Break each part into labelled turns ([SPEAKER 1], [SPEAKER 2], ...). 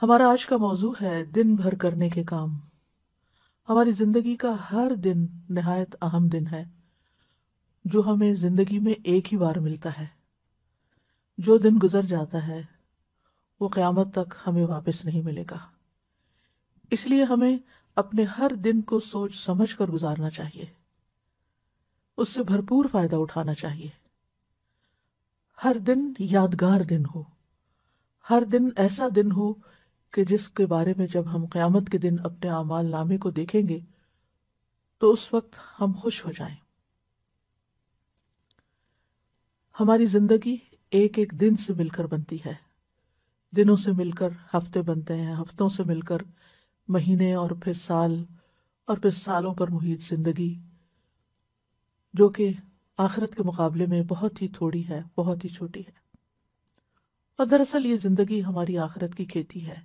[SPEAKER 1] ہمارا آج کا موضوع ہے دن بھر کرنے کے کام۔ ہماری زندگی کا ہر دن نہایت اہم دن ہے جو ہمیں زندگی میں ایک ہی بار ملتا ہے۔ جو دن گزر جاتا ہے وہ قیامت تک ہمیں واپس نہیں ملے گا، اس لیے ہمیں اپنے ہر دن کو سوچ سمجھ کر گزارنا چاہیے، اس سے بھرپور فائدہ اٹھانا چاہیے۔ ہر دن یادگار دن ہو، ہر دن ایسا دن ہو کہ جس کے بارے میں جب ہم قیامت کے دن اپنے اعمال نامے کو دیکھیں گے تو اس وقت ہم خوش ہو جائیں۔ ہماری زندگی ایک ایک دن سے مل کر بنتی ہے، دنوں سے مل کر ہفتے بنتے ہیں، ہفتوں سے مل کر مہینے، اور پھر سال، اور پھر سالوں پر محیط زندگی، جو کہ آخرت کے مقابلے میں بہت ہی تھوڑی ہے، بہت ہی چھوٹی ہے۔ اور دراصل یہ زندگی ہماری آخرت کی کھیتی ہے۔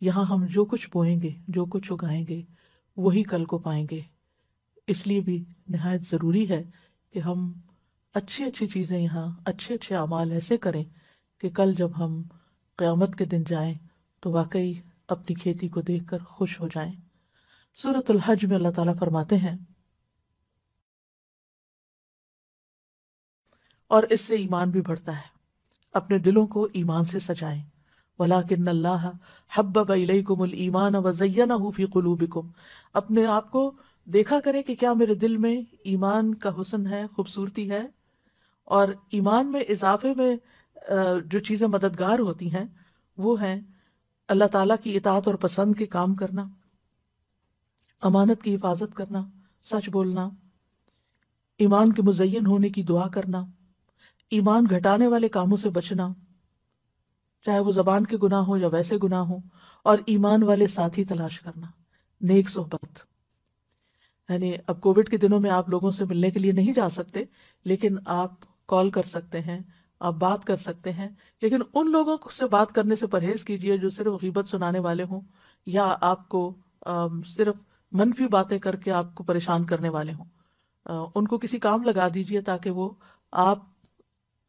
[SPEAKER 1] یہاں ہم جو کچھ بوئیں گے، جو کچھ اگائیں گے، وہی کل کو پائیں گے۔ اس لیے بھی نہایت ضروری ہے کہ ہم اچھی اچھی چیزیں یہاں، اچھے اچھے اعمال ایسے کریں کہ کل جب ہم قیامت کے دن جائیں تو واقعی اپنی کھیتی کو دیکھ کر خوش ہو جائیں۔ سورۃ الحج میں اللہ تعالیٰ فرماتے ہیں، اور اس سے ایمان بھی بڑھتا ہے، اپنے دلوں کو ایمان سے سجائیں۔ وَلَٰكِنَّ اللَّهَ حَبَّبَ إِلَيْكُمُ الْإِيمَانَ وَزَيَّنَهُ فِي قُلُوبِكُمْ۔ اپنے آپ کو دیکھا کریں کہ کیا میرے دل میں ایمان کا حسن ہے، خوبصورتی ہے، اور ایمان میں اضافے میں جو چیزیں مددگار ہوتی ہیں وہ ہیں اللہ تعالیٰ کی اطاعت اور پسند کے کام کرنا، امانت کی حفاظت کرنا، سچ بولنا، ایمان کے مزین ہونے کی دعا کرنا، ایمان گھٹانے والے کاموں سے بچنا، چاہے وہ زبان کے گناہ ہو یا ویسے گناہ ہو، اور ایمان والے ساتھی تلاش کرنا، نیک صحبت۔ یعنی اب کووڈ کے دنوں میں آپ لوگوں سے ملنے کے لیے نہیں جا سکتے، لیکن آپ کال کر سکتے ہیں، آپ بات کر سکتے ہیں، لیکن ان لوگوں سے بات کرنے سے پرہیز کیجیے جو صرف غیبت سنانے والے ہوں، یا آپ کو صرف منفی باتیں کر کے آپ کو پریشان کرنے والے ہوں۔ ان کو کسی کام لگا دیجیے تاکہ وہ آپ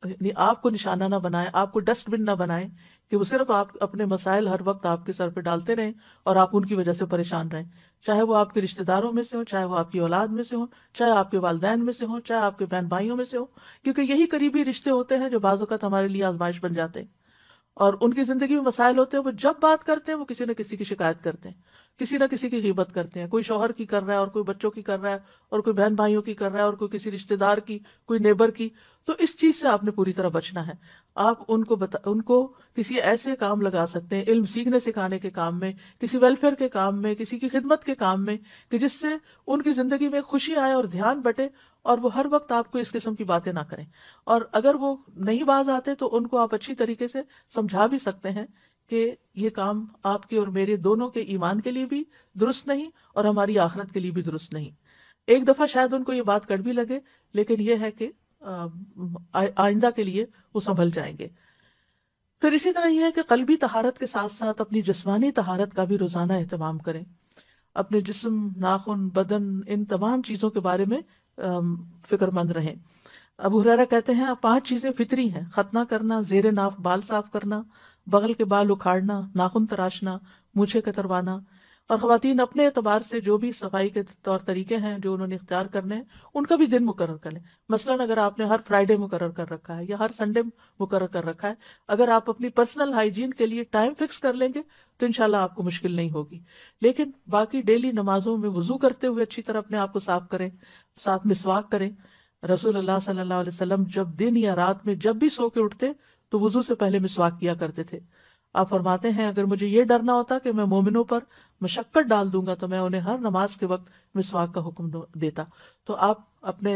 [SPEAKER 1] یعنی آپ کو نشانہ نہ بنائے، آپ کو ڈسٹ بن نہ بنائے کہ وہ صرف آپ اپنے مسائل ہر وقت آپ کے سر پہ ڈالتے رہیں اور آپ ان کی وجہ سے پریشان رہیں، چاہے وہ آپ کے رشتہ داروں میں سے ہوں، چاہے وہ آپ کی اولاد میں سے ہوں، چاہے آپ کے والدین میں سے ہوں، چاہے آپ کے بہن بھائیوں میں سے ہوں، کیونکہ یہی قریبی رشتے ہوتے ہیں جو بعض اوقات ہمارے لیے آزمائش بن جاتے ہیں، اور ان کی زندگی میں مسائل ہوتے ہیں، وہ جب بات کرتے ہیں وہ کسی نہ کسی کی شکایت کرتے ہیں، کسی نہ کسی کی غیبت کرتے ہیں، کوئی شوہر کی کر رہا ہے، اور کوئی بچوں کی کر رہا ہے، اور کوئی بہن بھائیوں کی کر رہا ہے، اور کوئی کسی رشتہ دار کی، کوئی نیبر کی۔ تو اس چیز سے آپ نے پوری طرح بچنا ہے۔ آپ ان کو کسی ایسے کام لگا سکتے ہیں، علم سیکھنے سکھانے کے کام میں، کسی ویلفیئر کے کام میں، کسی کی خدمت کے کام میں، کہ جس سے ان کی زندگی میں خوشی آئے اور دھیان بٹے، اور وہ ہر وقت آپ کو اس قسم کی باتیں نہ کریں۔ اور اگر وہ نہیں باز آتے تو ان کو آپ اچھی طریقے سے سمجھا بھی سکتے ہیں کہ یہ کام آپ کے اور میرے دونوں کے ایمان کے لیے بھی درست نہیں، اور ہماری آخرت کے لیے بھی درست نہیں۔ ایک دفعہ شاید ان کو یہ بات کڑوی لگے، لیکن یہ ہے کہ آئندہ کے لیے وہ سنبھل جائیں گے۔ پھر اسی طرح یہ ہے کہ قلبی طہارت کے ساتھ ساتھ اپنی جسمانی طہارت کا بھی روزانہ اہتمام کریں۔ اپنے جسم، ناخن، بدن، ان تمام چیزوں کے بارے میں فکر مند رہیں۔ ابو ہریرہ کہتے ہیں 5 چیزیں فطری ہیں: ختنہ کرنا، زیر ناف بال صاف کرنا، بغل کے بال اکھاڑنا، ناخن تراشنا، مونچھیں کتروانا۔ اور خواتین اپنے اعتبار سے جو بھی صفائی کے طور طریقے ہیں جو انہوں نے اختیار کرنے ہیں ان کا بھی دن مقرر کر لیں۔ مثلاً اگر آپ نے ہر فرائیڈے مقرر کر رکھا ہے یا ہر سنڈے مقرر کر رکھا ہے، اگر آپ اپنی پرسنل ہائیجین کے لیے ٹائم فکس کر لیں گے تو انشاءاللہ آپ کو مشکل نہیں ہوگی۔ لیکن باقی ڈیلی نمازوں میں وضو کرتے ہوئے اچھی طرح اپنے آپ کو صاف کریں، ساتھ مسواک کریں۔ رسول اللہ صلی اللہ علیہ وسلم جب دن یا رات میں جب بھی سو کے اٹھتے تو وضو سے پہلے مسواک کیا کرتے تھے۔ آپ فرماتے ہیں اگر مجھے یہ ڈر نہ ہوتا کہ میں مومنوں پر مشقت ڈال دوں گا تو میں انہیں ہر نماز کے وقت مسواک کا حکم دیتا۔ تو آپ اپنے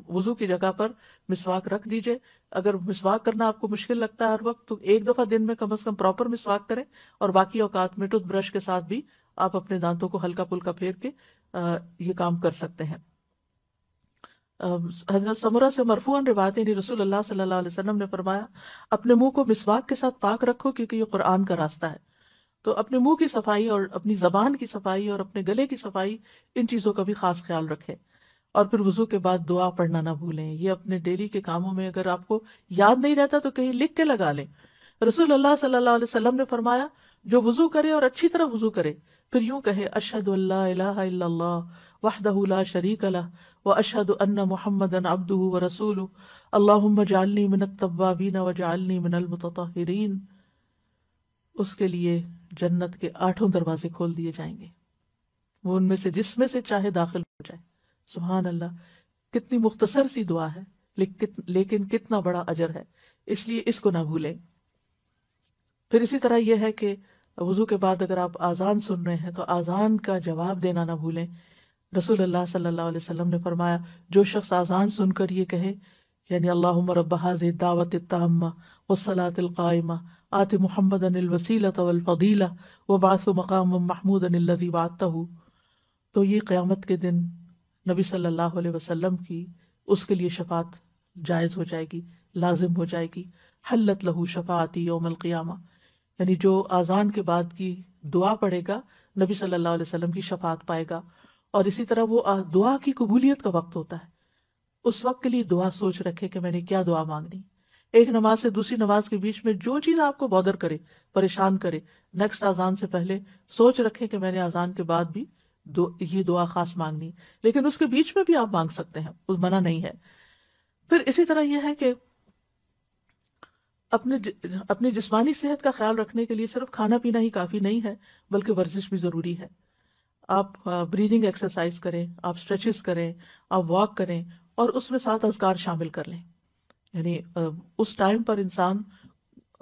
[SPEAKER 1] وضو کی جگہ پر مسواک رکھ دیجئے۔ اگر مسواک کرنا آپ کو مشکل لگتا ہے ہر وقت تو ایک دفعہ دن میں کم از کم پراپر مسواک کریں، اور باقی اوقات میں ٹوتھ برش کے ساتھ بھی آپ اپنے دانتوں کو ہلکا پھلکا پھیر کے یہ کام کر سکتے ہیں۔ حضرت سمرہ سے مرفوعاً روایت ہے، یعنی رسول اللہ صلی اللہ علیہ وسلم نے فرمایا اپنے منہ کو مسواک کے ساتھ پاک رکھو کیونکہ یہ قرآن کا راستہ ہے۔ تو اپنے منہ کی صفائی اور اپنی زبان کی صفائی اور اپنے گلے کی صفائی، ان چیزوں کا بھی خاص خیال رکھیں۔ اور پھر وضو کے بعد دعا پڑھنا نہ بھولیں۔ یہ اپنے ڈیلی کے کاموں میں اگر آپ کو یاد نہیں رہتا تو کہیں لکھ کے لگا لیں۔ رسول اللہ صلی اللہ علیہ وسلم نے فرمایا جو وضو کرے اور اچھی طرح وضو کرے، پھر یوں کہے اشہد ان لا الہ الا اللہ وحدہ لا شریک لہ واشہد ان محمدا عبدہ ورسولہ اللہم اجعلنی من التوابین واجعلنی من المتطہرین، اس کے لیے جنت کے 8 دروازے کھول دیے جائیں گے، وہ ان میں سے جس میں سے چاہے داخل ہو جائے۔ سبحان اللہ، کتنی مختصر سی دعا ہے لیکن کتنا بڑا اجر ہے، اس لیے اس کو نہ بھولیں۔ پھر اسی طرح یہ ہے کہ وضو کے بعد اگر آپ آذان سن رہے ہیں تو آذان کا جواب دینا نہ بھولیں۔ رسول اللہ صلی اللہ علیہ وسلم نے فرمایا جو شخص آذان سن کر یہ کہے یعنی اللہم رب ھذہ الدعوۃ التامہ والصلاۃ القائمہ آت محمدا الوسیلۃ والفضیلہ وابعثہ مقاما محمودا الذی وعدتہ، تو یہ قیامت کے دن نبی صلی اللہ علیہ وسلم کی اس کے لیے شفاعت جائز ہو جائے گی، لازم ہو جائے گی۔ حلت لہ شفاعتی یوم القیامہ، یعنی جو آذان کے بعد کی دعا پڑھے گا نبی صلی اللہ علیہ وسلم کی شفاعت پائے گا۔ اور اسی طرح وہ دعا کی قبولیت کا وقت ہوتا ہے، اس وقت کے لیے دعا سوچ رکھے کہ میں نے کیا دعا مانگنی۔ ایک نماز سے دوسری نماز کے بیچ میں جو چیز آپ کو بودر کرے، پریشان کرے، نیکسٹ آذان سے پہلے سوچ رکھے کہ میں نے آذان کے بعد بھی یہ دعا خاص مانگنی، لیکن اس کے بیچ میں بھی آپ مانگ سکتے ہیں، اس منع نہیں ہے۔ پھر اسی طرح یہ ہے کہ اپنی جسمانی صحت کا خیال رکھنے کے لیے صرف کھانا پینا ہی کافی نہیں ہے، بلکہ ورزش بھی ضروری ہے۔ آپ بریدنگ ایکسرسائز کریں، آپ اسٹریچز کریں، آپ واک کریں، اور اس میں 7 اذکار شامل کر لیں، یعنی اس ٹائم پر انسان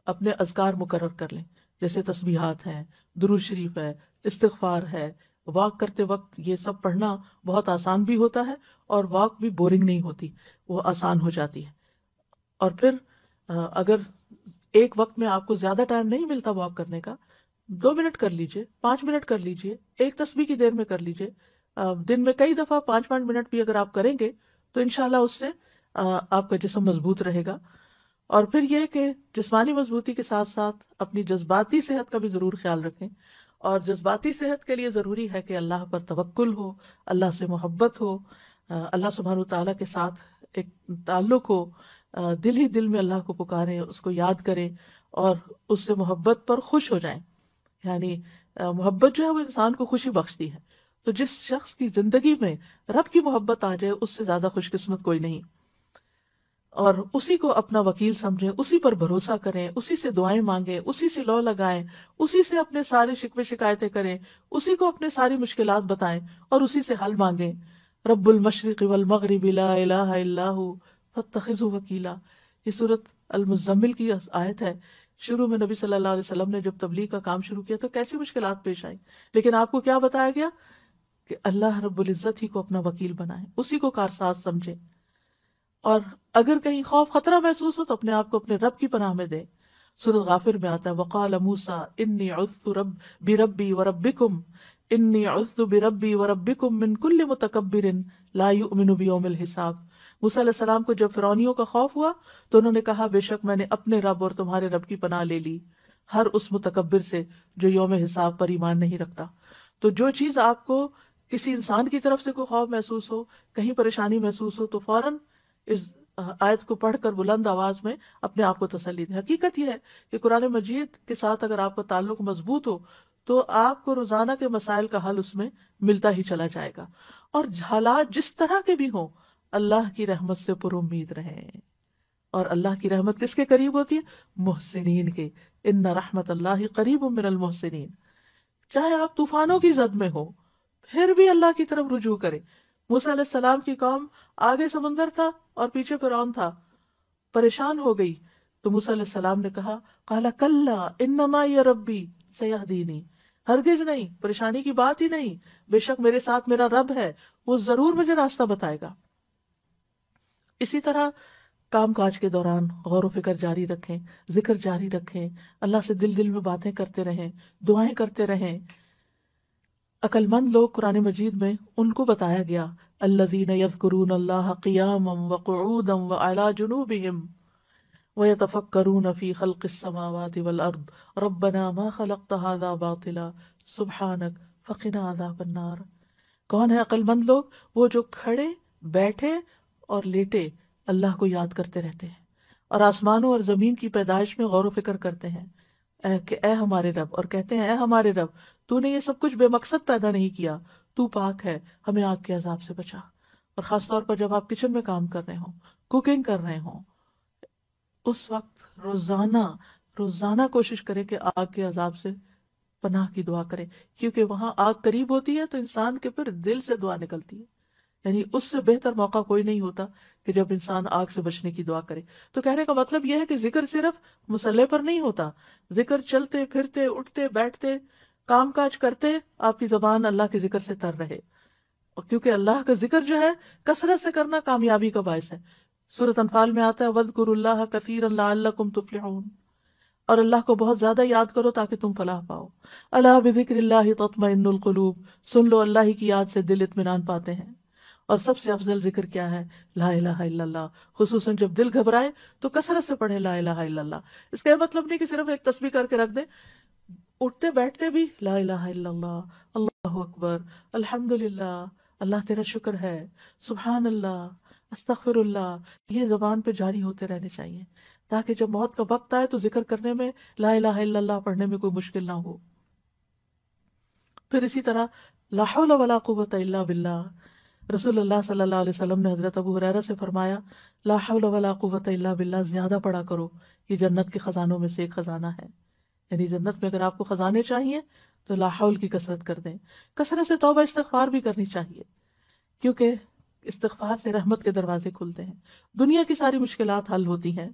[SPEAKER 1] اپنے اذکار مقرر کر لیں، جیسے تسبیحات ہیں، درود شریف ہے، استغفار ہے۔ واک کرتے وقت یہ سب پڑھنا بہت آسان بھی ہوتا ہے، اور واک بھی بورنگ نہیں ہوتی، وہ آسان ہو جاتی ہے۔ اور پھر اگر ایک وقت میں آپ کو زیادہ ٹائم نہیں ملتا واک کرنے کا، 2 منٹ کر لیجئے، 5 منٹ کر لیجئے، ایک تسبیح کی دیر میں کر لیجئے۔ دن میں کئی دفعہ 5 منٹ بھی اگر آپ کریں گے تو انشاءاللہ اس سے آپ کا جسم مضبوط رہے گا۔ اور پھر یہ کہ جسمانی مضبوطی کے ساتھ ساتھ اپنی جذباتی صحت کا بھی ضرور خیال رکھیں، اور جذباتی صحت کے لیے ضروری ہے کہ اللہ پر توکل ہو، اللہ سے محبت ہو، اللہ سبحانہ وتعالیٰ کے ساتھ ایک تعلق ہو، دل ہی دل میں اللہ کو پکاریں، اس کو یاد کریں، اور اس سے محبت پر خوش ہو جائیں۔ یعنی محبت جو ہے وہ انسان کو خوشی بخشتی ہے، تو جس شخص کی زندگی میں رب کی محبت آ جائے اس سے زیادہ خوش قسمت کوئی نہیں، اور اسی کو اپنا وکیل سمجھیں، اسی پر بھروسہ کریں، اسی سے دعائیں مانگیں، اسی سے لو لگائیں، اسی سے اپنے سارے شکوے شکایتیں کریں، اسی کو اپنے ساری مشکلات بتائیں اور اسی سے حل مانگیں۔ رب المشرق والمغرب لا الہ الا ہو فاتخذہ وکیلا، یہ سورۃ المزمل کی آیت ہے۔ شروع میں نبی صلی اللہ علیہ وسلم نے جب تبلیغ کا کام شروع کیا تو کیسی مشکلات پیش آئیں، لیکن آپ کو کیا بتایا گیا کہ اللہ رب العزت ہی کو اپنا وکیل بنائیں، اسی کو کارساز سمجھیں، اور اگر کہیں خوف خطرہ محسوس ہو تو اپنے آپ کو اپنے رب کی پناہ میں دیں۔ سورۃ غافر میں آتا ہے وقال موسیٰ انی عذت بربی وربکم انی عذت بربی وربکم من کل متکبر لا یؤمن بیوم الحساب۔ موسیٰ علیہ السلام کو جب فرعونیوں کا خوف ہوا تو انہوں نے کہا بے شک میں نے اپنے رب اور تمہارے رب کی پناہ لے لی، ہر اس متکبر سے جو یوم حساب پر ایمان نہیں رکھتا۔ تو جو چیز آپ کو کسی انسان کی طرف سے کوئی خوف محسوس ہو، کہیں پریشانی محسوس ہو، تو فوراً اس آیت کو پڑھ کر بلند آواز میں اپنے آپ کو تسلی دیں۔ حقیقت یہ ہے کہ قرآن مجید کے ساتھ اگر آپ کا تعلق مضبوط ہو تو آپ کو روزانہ کے مسائل کا حل اس میں ملتا ہی چلا جائے گا، اور حالات جس طرح کے بھی ہوں اللہ کی رحمت سے پر امید رہیں۔ اور اللہ کی رحمت کس کے قریب ہوتی ہے؟ محسنین کے۔ ان رحمت اللہ قریب من المحسنین۔ چاہے آپ طوفانوں کی زد میں ہو پھر بھی اللہ کی طرف رجوع کریں۔ موسیٰ علیہ السلام کی قوم آگے سمندر تھا اور پیچھے فرعون تھا، پریشان ہو گئی، تو موسیٰ علیہ السلام نے کہا قال کلا ان معی ربی سیہدینی، ہرگز نہیں، پریشانی کی بات ہی نہیں، بے شک میرے ساتھ میرا رب ہے، وہ ضرور مجھے راستہ بتائے گا۔ اسی طرح کام کاج کے دوران غور و فکر جاری رکھیں، ذکر جاری رکھیں، اللہ سے دل دل میں باتیں کرتے رہیں، دعائیں کرتے رہیں۔ عقل مند لوگ قرآن مجید میں ان کو بتایا گیا الذین یذکرون اللہ قیاما وقعودا وعلی جنوبہم ویتفکرون فی خلق السماوات والارض ربنا ما خلقت ھذا باطلا سبحانک فقنا عذاب النار۔ کون ہے عقل مند لوگ؟ وہ جو کھڑے، بیٹھے اور لیٹے اللہ کو یاد کرتے رہتے ہیں، اور آسمانوں اور زمین کی پیدائش میں غور و فکر کرتے ہیں۔ کہ اے ہمارے رب، اور کہتے ہیں اے ہمارے رب تو نے یہ سب کچھ بے مقصد پیدا نہیں کیا، تو پاک ہے، ہمیں آگ کے عذاب سے بچا۔ اور خاص طور پر جب آپ کچن میں کام کر رہے ہوں، کوکنگ کر رہے ہوں، اس وقت روزانہ روزانہ کوشش کریں کہ آگ کے عذاب سے پناہ کی دعا کریں، کیونکہ وہاں آگ قریب ہوتی ہے تو انسان کے پھر دل سے دعا نکلتی ہے۔ یعنی اس سے بہتر موقع کوئی نہیں ہوتا کہ جب انسان آگ سے بچنے کی دعا کرے۔ تو کہنے کا مطلب یہ ہے کہ ذکر صرف مصلے پر نہیں ہوتا، ذکر چلتے پھرتے اٹھتے بیٹھتے کام کاج کرتے آپ کی زبان اللہ کے ذکر سے تر رہے، اور کیونکہ اللہ کا ذکر جو ہے کثرت سے کرنا کامیابی کا باعث ہے۔ سورۃ انفال میں آتا ہے وَاذْكُرُوا اللَّهَ كَثِيرًا لَعَلَّكُمْ تُفْلِحُونَ، اور اللہ کو بہت زیادہ یاد کرو تاکہ تم فلاح پاؤ۔ الا بذکر اللہ تطمئن القلوب، سن لو اللہ کی یاد سے دل اطمینان پاتے ہیں۔ اور سب سے افضل ذکر کیا ہے؟ لا الہ الا اللہ، خصوصاً جب دل گھبرائے تو کثرت سے پڑھے لا الہ الا اللہ۔ اس کا یہ مطلب نہیں کہ صرف ایک تسبیح کر کے رکھ دیں، اٹھتے بیٹھتے بھی لا الہ الا اللہ، اللہ اکبر، الحمدللہ، اللہ تیرا شکر ہے، سبحان اللہ، استغفر اللہ، یہ زبان پہ جاری ہوتے رہنے چاہیے تاکہ جب موت کا وقت آئے تو ذکر کرنے میں، لا الہ الا اللہ پڑھنے میں کوئی مشکل نہ ہو۔ پھر اسی طرح لا حول ولا قوت الا باللہ، رسول اللہ صلی اللہ علیہ وسلم نے حضرت ابو ہریرہ سے فرمایا لا حول ولا قوت الا باللہ زیادہ پڑھا کرو، یہ جنت کے خزانوں میں سے ایک خزانہ ہے۔ یعنی جنت میں اگر آپ کو خزانے چاہیے تو لا حول کی کثرت کر دیں، کثرت سے توبہ استغفار بھی کرنی چاہیے، کیونکہ استغفار سے رحمت کے دروازے کھلتے ہیں، دنیا کی ساری مشکلات حل ہوتی ہیں۔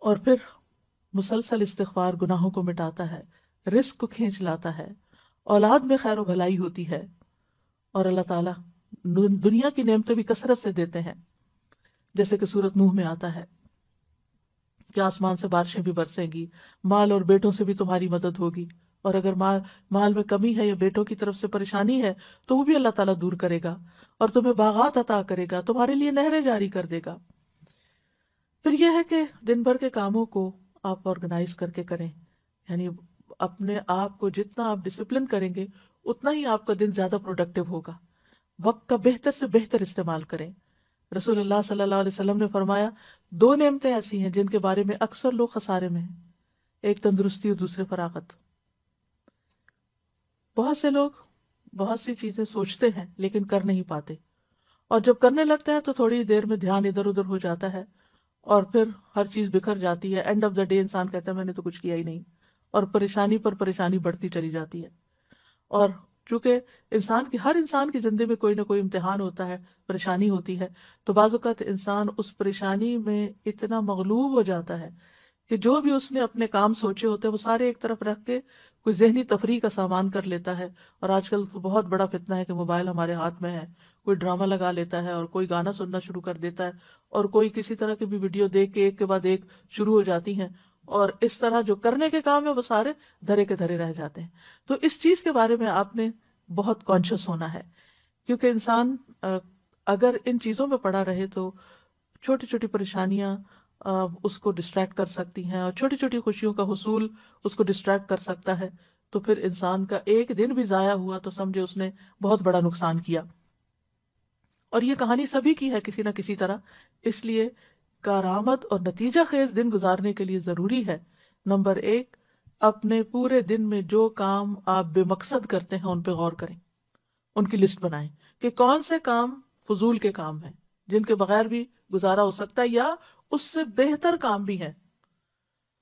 [SPEAKER 1] اور پھر مسلسل استغفار گناہوں کو مٹاتا ہے، رزق کو کھینچ لاتا ہے، اولاد میں خیر و بھلائی ہوتی ہے، اور اللہ تعالیٰ دنیا کی نعمتیں بھی کثرت سے دیتے ہیں، جیسے کہ سورۃ نوح میں آتا ہے کہ آسمان سے بارشیں بھی برسیں گی، مال اور بیٹوں سے بھی تمہاری مدد ہوگی، اور اگر مال میں کمی ہے یا بیٹوں کی طرف سے پریشانی ہے تو وہ بھی اللہ تعالیٰ دور کرے گا، اور تمہیں باغات عطا کرے گا، تمہارے لیے نہریں جاری کر دے گا۔ پھر یہ ہے کہ دن بھر کے کاموں کو آپ آرگنائز کر کے کریں، یعنی اپنے آپ کو جتنا آپ ڈسپلن کریں گے اتنا ہی آپ کا دن زیادہ پروڈکٹیو ہوگا۔ وقت کا بہتر سے بہتر استعمال کریں۔ رسول اللہ صلی اللہ علیہ وسلم نے فرمایا دو نعمتیں ایسی ہیں جن کے بارے میں اکثر لوگ خسارے میں ہیں، ایک تندرستی اور دوسرے فراغت۔ بہت سے لوگ بہت سی چیزیں سوچتے ہیں لیکن کر نہیں پاتے، اور جب کرنے لگتے ہیں تو تھوڑی دیر میں دھیان ادھر ادھر ہو جاتا ہے اور پھر ہر چیز بکھر جاتی ہے۔ اینڈ آف دا ڈے انسان کہتا ہے میں نے تو کچھ کیا ہی نہیں، اور پریشانی پر پریشانی بڑھتی چلی جاتی ہے۔ اور چونکہ ہر انسان کی زندگی میں کوئی نہ کوئی امتحان ہوتا ہے، پریشانی ہوتی ہے، تو بعض اوقات انسان اس پریشانی میں اتنا مغلوب ہو جاتا ہے کہ جو بھی اس نے اپنے کام سوچے ہوتے ہیں وہ سارے ایک طرف رکھ کے کوئی ذہنی تفریح کا سامان کر لیتا ہے۔ اور آج کل تو بہت بڑا فتنہ ہے کہ موبائل ہمارے ہاتھ میں ہے، کوئی ڈرامہ لگا لیتا ہے اور کوئی گانا سننا شروع کر دیتا ہے، اور کوئی کسی طرح کی بھی ویڈیو دیکھ کے ایک کے بعد ایک شروع ہو جاتی ہیں، اور اس طرح جو کرنے کے کام ہے وہ سارے دھرے کے دھرے رہ جاتے ہیں۔ تو اس چیز کے بارے میں آپ نے بہت کانشیس ہونا ہے، کیونکہ انسان اگر ان چیزوں میں پڑا رہے تو چھوٹی چھوٹی پریشانیاں اس کو ڈسٹریکٹ کر سکتی ہیں، اور چھوٹی چھوٹی خوشیوں کا حصول اس کو ڈسٹریکٹ کر سکتا ہے، تو پھر انسان کا ایک دن بھی ضائع ہوا تو سمجھے اس نے بہت بڑا نقصان کیا۔ اور یہ کہانی سبھی کی ہے کسی نہ کسی طرح، اس لیے کارآمد اور نتیجہ خیز دن گزارنے کے لیے ضروری ہے نمبر 1، اپنے پورے دن میں جو کام آپ بے مقصد کرتے ہیں ان پہ غور کریں، ان کی لسٹ بنائیں کہ کون سے کام فضول کے کام ہیں جن کے بغیر بھی گزارا ہو سکتا ہے یا اس سے بہتر کام بھی ہیں۔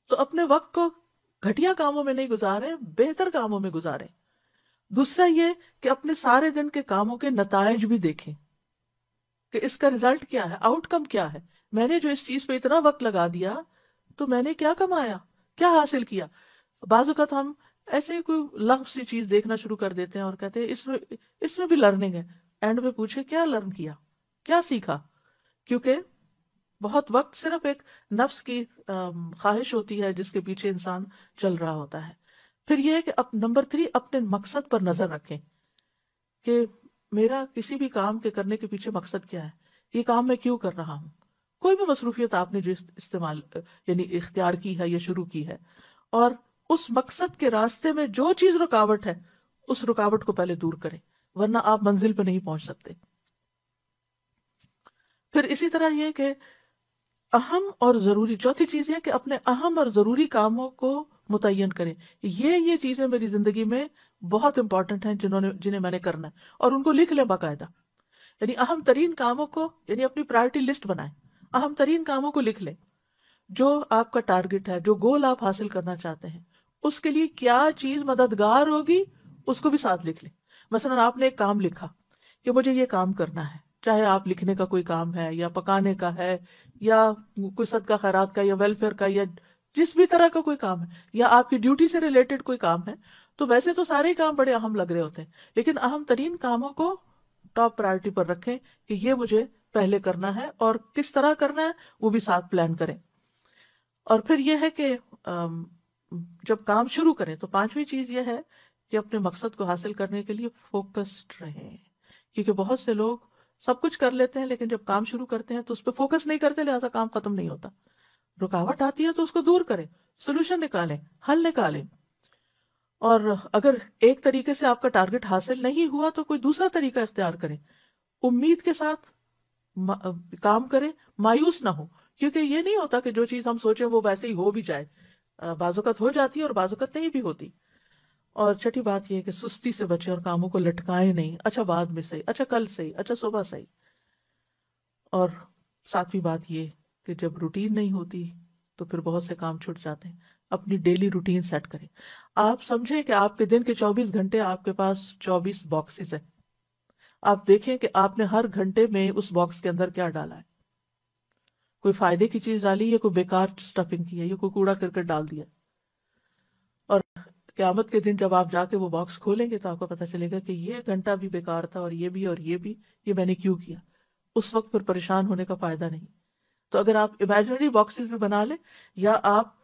[SPEAKER 1] تو اپنے وقت کو گھٹیا کاموں میں نہیں گزاریں، بہتر کاموں میں گزاریں۔ دوسرا یہ کہ اپنے سارے دن کے کاموں کے نتائج بھی دیکھیں کہ اس کا رزلٹ کیا ہے، آؤٹ کم کیا ہے، میں نے جو اس چیز پہ اتنا وقت لگا دیا تو میں نے کیا کمایا، کیا حاصل کیا۔ بعض اوقات ہم ایسے ہی کوئی لغو سی چیز دیکھنا شروع کر دیتے ہیں اور کہتے ہیں اس میں بھی لرننگ ہے، اینڈ میں پوچھے کیا لرن کیا، کیا سیکھا، کیونکہ بہت وقت صرف ایک نفس کی خواہش ہوتی ہے جس کے پیچھے انسان چل رہا ہوتا ہے۔ پھر یہ ہے کہ نمبر 3 اپنے مقصد پر نظر رکھیں کہ میرا کسی بھی کام کے کرنے کے پیچھے مقصد کیا ہے، یہ کام میں کیوں کر رہا ہوں۔ کوئی بھی مصروفیت آپ نے جو یعنی اختیار کی ہے یا شروع کی ہے، اور اس مقصد کے راستے میں جو چیز رکاوٹ ہے اس رکاوٹ کو پہلے دور کریں، ورنہ آپ منزل پہ نہیں پہنچ سکتے۔ پھر اسی طرح یہ کہ اہم اور ضروری، چوتھی چیز یہ کہ اپنے اہم اور ضروری کاموں کو متعین کریں یہ چیزیں میری زندگی میں بہت امپورٹنٹ ہیں جنہیں میں نے کرنا ہے، اور ان کو لکھ لیں باقاعدہ. یعنی اہم ترین کاموں کو، یعنی اپنی پرائرٹی لسٹ بنائیں، اہم ترین کاموں کو لکھ لیں. جو آپ کا ٹارگٹ ہے، جو گول آپ حاصل کرنا چاہتے ہیں، اس کے لیے کیا چیز مددگار ہوگی اس کو بھی ساتھ لکھ لیں. مثلا آپ نے ایک کام لکھا کہ مجھے یہ کام کرنا ہے، چاہے آپ لکھنے کا کوئی کام ہے یا پکانے کا ہے یا کوئی صدقہ خیرات کا یا ویلفیئر کا یا جس بھی طرح کا کوئی کام ہے، یا آپ کی ڈیوٹی سے ریلیٹڈ کوئی کام ہے. تو ویسے تو سارے کام بڑے اہم لگ رہے ہوتے ہیں، لیکن اہم ترین کاموں کو ٹاپ پرائرٹی پر رکھیں کہ یہ مجھے پہلے کرنا ہے، اور کس طرح کرنا ہے وہ بھی ساتھ پلان کریں. اور پھر یہ ہے کہ جب کام شروع کریں تو پانچویں چیز یہ ہے کہ اپنے مقصد کو حاصل کرنے کے لیے فوکسڈ رہیں، کیونکہ بہت سے لوگ سب کچھ کر لیتے ہیں لیکن جب کام شروع کرتے ہیں تو اس پہ فوکس نہیں کرتے، لہٰذا کام ختم نہیں ہوتا. رکاوٹ آتی ہے تو اس کو دور کریں، سولوشن نکالیں، حل نکالیں. اور اگر ایک طریقے سے آپ کا ٹارگٹ حاصل نہیں ہوا تو کوئی دوسرا طریقہ اختیار کریں. امید کے ساتھ کام کریں، مایوس نہ ہو، کیونکہ یہ نہیں ہوتا کہ جو چیز ہم سوچیں وہ ویسے ہی ہو بھی جائے. بعض اوقات ہو جاتی ہے اور بعض اوقات نہیں بھی ہوتی. اور چھٹی بات یہ ہے کہ سستی سے بچیں اور کاموں کو لٹکائیں نہیں. اچھا بعد میں صحیح، اچھا کل صحیح، اچھا صبح صحیح. اور ساتویں بات یہ کہ جب روٹین نہیں ہوتی تو پھر بہت سے کام چھوٹ جاتے ہیں. اپنی ڈیلی روٹین سیٹ کریں. آپ سمجھیں کہ آپ کے دن کے 24 گھنٹے آپ کے پاس 24 باکسز ہیں. آپ دیکھیں کہ آپ نے ہر گھنٹے میں اس باکس کے اندر کیا ڈالا ہے. کوئی فائدے کی چیز ڈالی یا کوئی بیکار سٹفنگ کی ہے یا کوئی کوڑا کرکٹ ڈال دیا. اور قیامت کے دن جب آپ جا کے وہ باکس کھولیں گے تو آپ کو پتہ چلے گا کہ یہ گھنٹہ بھی بیکار تھا اور یہ بھی یہ میں نے کیوں کیا. اس وقت پھر پریشان ہونے کا فائدہ نہیں. تو اگر آپ امیجنری باکسز بھی بنا لیں یا آپ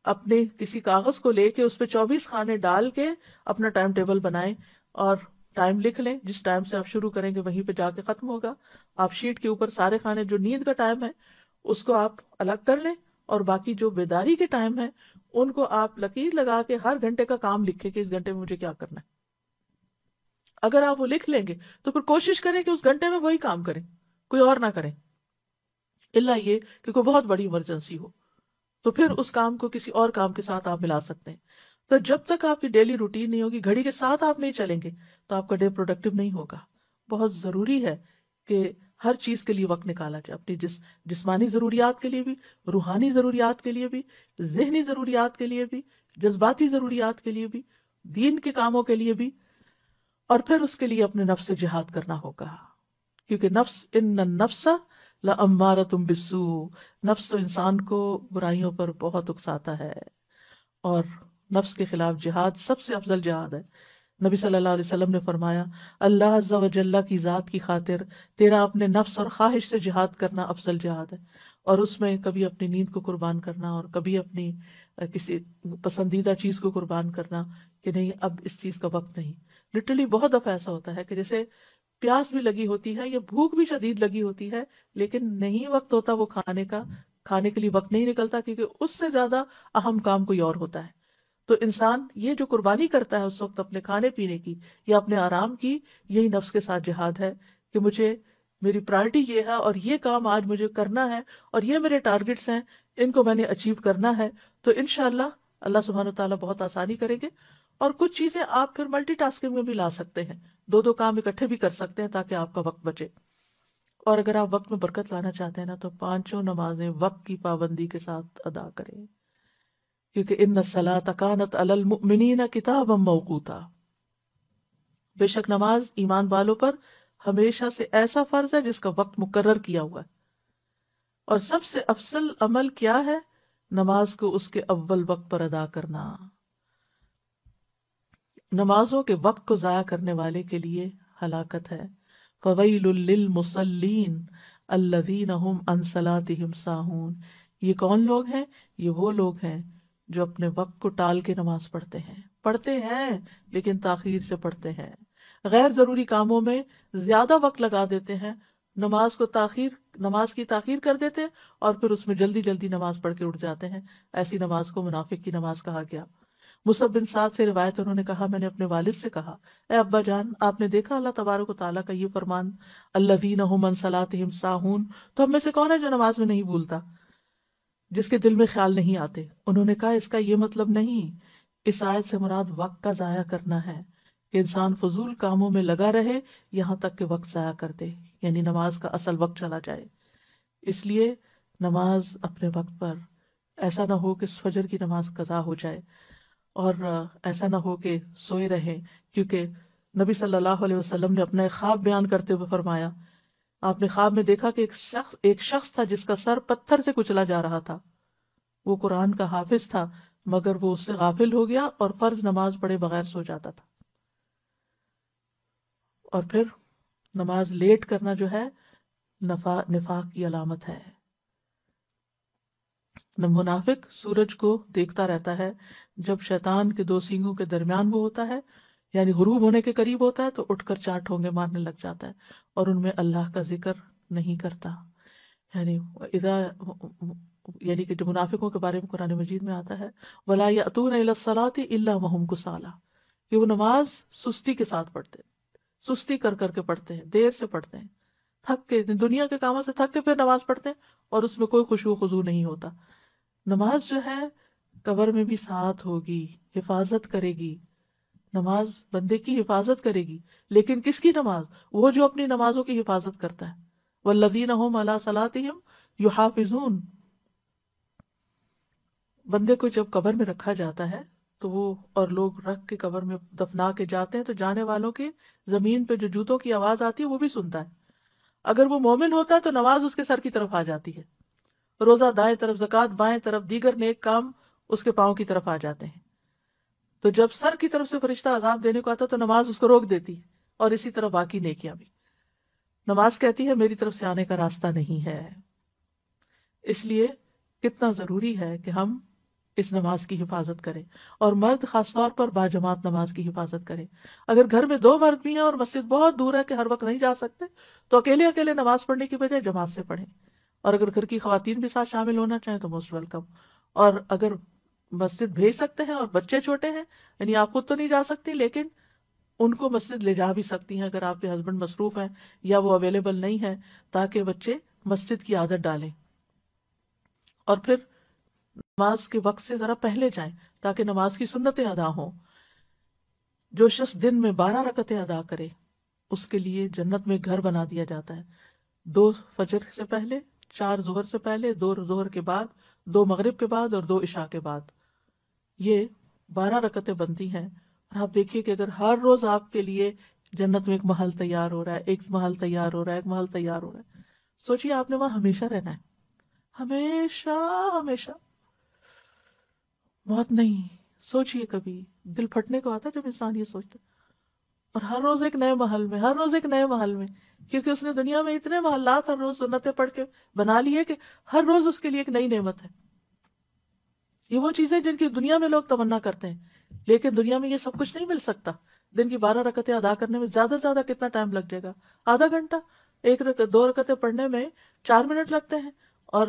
[SPEAKER 1] اپنے کسی کاغذ کو لے کے اس پہ 24 خانے ڈال کے اپنا ٹائم ٹیبل بنائیں اور ٹائم لکھ لیں، جس ٹائم سے آپ شروع کریں گے وہیں پہ جا کے ختم ہوگا. آپ شیٹ کے اوپر سارے خانے جو نیند کا ٹائم ہے اس کو آپ الگ کر لیں، اور باقی جو بیداری کے ٹائم ہے ان کو آپ لکیر لگا کے ہر گھنٹے کا کام لکھیں کہ اس گھنٹے میں مجھے کیا کرنا ہے. اگر آپ وہ لکھ لیں گے تو پھر کوشش کریں کہ اس گھنٹے میں وہی کام کریں، کوئی اور نہ کریں، الا یہ کہ کوئی بہت بڑی ایمرجنسی ہو تو پھر اس کام کو کسی اور کام کے ساتھ آپ ملا سکتے ہیں. تو جب تک آپ کی ڈیلی روٹین نہیں ہوگی، گھڑی کے ساتھ آپ نہیں چلیں گے تو آپ کا ڈے پروڈکٹیو نہیں ہوگا. بہت ضروری ہے کہ ہر چیز کے لیے وقت نکالا جائے، اپنی جسمانی ضروریات کے لیے بھی، روحانی ضروریات کے لیے بھی، ذہنی ضروریات کے لیے بھی، جذباتی ضروریات کے لیے بھی، دین کے کاموں کے لیے بھی. اور پھر اس کے لیے اپنے نفس سے جہاد کرنا ہوگا، کیونکہ ان النفس لامارۃ بالسوء، نفس تو انسان کو برائیوں پر بہت اکساتا ہے، اور نفس کے خلاف جہاد سب سے افضل جہاد ہے. نبی صلی اللہ علیہ وسلم نے فرمایا اللہ عز و جل کی ذات کی خاطر تیرا اپنے نفس اور خواہش سے جہاد کرنا افضل جہاد ہے. اور اس میں کبھی اپنی نیند کو قربان کرنا اور کبھی اپنی کسی پسندیدہ چیز کو قربان کرنا کہ نہیں اب اس چیز کا وقت نہیں. لٹرلی بہت دفعہ ایسا ہوتا ہے کہ جیسے پیاس بھی لگی ہوتی ہے یا بھوک بھی شدید لگی ہوتی ہے لیکن نہیں وقت ہوتا وہ کھانے کے لیے وقت نہیں نکلتا، کیونکہ اس سے زیادہ اہم کام کوئی اور ہوتا ہے. تو انسان یہ جو قربانی کرتا ہے اس وقت اپنے کھانے پینے کی یا اپنے آرام کی، یہی نفس کے ساتھ جہاد ہے کہ میری پرائرٹی یہ ہے اور یہ کام آج مجھے کرنا ہے اور یہ میرے ٹارگٹس ہیں، ان کو میں نے اچیو کرنا ہے. تو انشاءاللہ اللہ سبحانہ وتعالیٰ بہت آسانی کریں گے. اور کچھ چیزیں آپ پھر ملٹی ٹاسکنگ میں بھی لا سکتے ہیں، دو کام اکٹھے بھی کر سکتے ہیں تاکہ آپ کا وقت بچے. اور اگر آپ وقت میں برکت لانا چاہتے ہیں نا تو 5 نمازیں وقت کی پابندی کے ساتھ ادا کریں، کیونکہ ان الصلاۃ کانت علی المؤمنین کتابا موقوتا، بے شک نماز ایمان والوں پر ہمیشہ سے ایسا فرض ہے جس کا وقت مقرر کیا ہوا ہے. اور سب سے افضل عمل کیا ہے؟ نماز کو اس کے اول وقت پر ادا کرنا. نمازوں کے وقت کو ضائع کرنے والے کے لیے ہلاکت ہے. فویل للمصلین الذین هم عن صلاتهم ساہون. یہ کون لوگ ہیں؟ یہ وہ لوگ ہیں جو اپنے وقت کو ٹال کے نماز پڑھتے ہیں لیکن تاخیر سے پڑھتے ہیں، غیر ضروری کاموں میں زیادہ وقت لگا دیتے ہیں، نماز کی تاخیر کر دیتے ہیں اور پھر اس میں جلدی جلدی نماز پڑھ کے اٹھ جاتے ہیں. ایسی نماز کو منافق کی نماز کہا گیا. مصعب بن سعد سے روایت، انہوں نے کہا میں نے اپنے والد سے کہا اے ابا جان، آپ نے دیکھا اللہ تبارک و تعالیٰ کا یہ فرمان الذین هم عن صلاتهم ساہون، تو ہم میں سے کون ہے جو نماز میں نہیں بھولتا؟ جس کے دل میں خیال نہیں آتے. انہوں نے کہا اس کا یہ مطلب نہیں، اس آیت سے مراد وقت کا ضائع کرنا ہے کہ انسان فضول کاموں میں لگا رہے یہاں تک کہ وقت ضائع کر دے، یعنی نماز کا اصل وقت چلا جائے. اس لیے نماز اپنے وقت پر، ایسا نہ ہو کہ فجر کی نماز قضا ہو جائے، اور ایسا نہ ہو کہ سوئے رہیں. کیونکہ نبی صلی اللہ علیہ وسلم نے اپنا ایک خواب بیان کرتے ہوئے فرمایا، آپ نے خواب میں دیکھا کہ ایک شخص تھا جس کا سر پتھر سے کچلا جا رہا تھا. وہ قرآن کا حافظ تھا مگر وہ اس سے غافل ہو گیا اور فرض نماز پڑھے بغیر سو جاتا تھا. اور پھر نماز لیٹ کرنا جو ہے نفاق کی علامت ہے. منافق سورج کو دیکھتا رہتا ہے، جب شیطان کے دو سینگوں کے درمیان وہ ہوتا ہے، یعنی غروب ہونے کے قریب ہوتا ہے، تو اٹھ کر 4 ٹھونگے مارنے لگ جاتا ہے اور ان میں اللہ کا ذکر نہیں کرتا. یعنی کہ جو منافقوں کے بارے میں قرآن مجید میں آتا ہے وَلَا يَأْتُونَ إِلَى الصَّلَاةِ إِلَّا وَهُمْ كُسَالَىٰ، کہ وہ نماز سستی کے ساتھ پڑھتے ہیں، سستی کر کر کے پڑھتے ہیں، دیر سے پڑھتے ہیں، تھک کے، دنیا کے کاموں سے تھک کے پھر نماز پڑھتے ہیں اور اس میں کوئی خشوع و خضوع نہیں ہوتا. نماز جو ہے قبر میں بھی ساتھ ہوگی، حفاظت کرے گی. نماز بندے کی حفاظت کرے گی، لیکن کس کی نماز؟ وہ جو اپنی نمازوں کی حفاظت کرتا ہے. وَالَّذِينَ هُمْ عَلَىٰ صَلَاتِهِمْ يُحَافِظُونَ. بندے کو جب قبر میں رکھا جاتا ہے تو وہ اور لوگ رکھ کے قبر میں دفنا کے جاتے ہیں تو جانے والوں کے زمین پہ جو جوتوں کی آواز آتی ہے وہ بھی سنتا ہے. اگر وہ مومن ہوتا ہے تو نماز اس کے سر کی طرف آ جاتی ہے، روزہ دائیں طرف، زکوٰۃ بائیں طرف، دیگر نیک کام اس کے پاؤں کی طرف آ جاتے ہیں. تو جب سر کی طرف سے فرشتہ عذاب دینے کو آتا تو نماز اس کو روک دیتی ہے، اور اسی طرح باقی نیکیاں بھی. نماز کہتی ہے میری طرف سے آنے کا راستہ نہیں ہے. اس لیے کتنا ضروری ہے کہ ہم اس نماز کی حفاظت کریں، اور مرد خاص طور پر باجماعت نماز کی حفاظت کریں. اگر گھر میں 2 مرد بھی ہیں اور مسجد بہت دور ہے کہ ہر وقت نہیں جا سکتے تو اکیلے اکیلے نماز پڑھنے کی بجائے جماعت سے پڑھیں. اور اگر گھر کی خواتین بھی ساتھ شامل ہونا چاہیں تو موسٹ ویلکم. اور اگر مسجد بھیج سکتے ہیں اور بچے چھوٹے ہیں، یعنی آپ خود تو نہیں جا سکتی لیکن ان کو مسجد لے جا بھی سکتی ہیں اگر آپ کے ہسبینڈ مصروف ہیں یا وہ اویلیبل نہیں ہے، تاکہ بچے مسجد کی عادت ڈالیں. اور پھر نماز کے وقت سے ذرا پہلے جائیں تاکہ نماز کی سنتیں ادا ہوں. جو شخص دن میں 12 رکعتیں ادا کرے اس کے لیے جنت میں گھر بنا دیا جاتا ہے. 2 فجر سے پہلے، 4 ظہر سے پہلے، 2 ظہر کے بعد، 2 مغرب کے بعد اور 2 عشاء کے بعد. یہ 12 رکعتیں بنتی ہیں. اور آپ دیکھیے کہ اگر ہر روز آپ کے لیے جنت میں ایک محل تیار ہو رہا ہے، ایک محل تیار ہو رہا ہے، ایک محل تیار ہو رہا ہے، سوچیے آپ نے وہاں ہمیشہ رہنا ہے. ہمیشہ ہمیشہ، موت نہیں. سوچیے کبھی دل پھٹنے کو آتا ہے جب انسان یہ سوچتا ہے. اور ہر روز ایک نئے محل میں، ہر روز ایک نئے محل میں، کیونکہ اس نے دنیا میں اتنے محلات ہر روز سنتیں پڑھ کے بنا لی ہے کہ ہر روز اس کے لیے ایک نئی نعمت ہے. یہ وہ چیزیں جن کی دنیا میں لوگ تمنا کرتے ہیں، لیکن دنیا میں یہ سب کچھ نہیں مل سکتا. دن کی 12 رکعتیں ادا کرنے میں زیادہ سے زیادہ کتنا ٹائم لگ جائے گا؟ آدھا گھنٹہ. 2 رکعتیں پڑھنے میں 4 منٹ لگتے ہیں، اور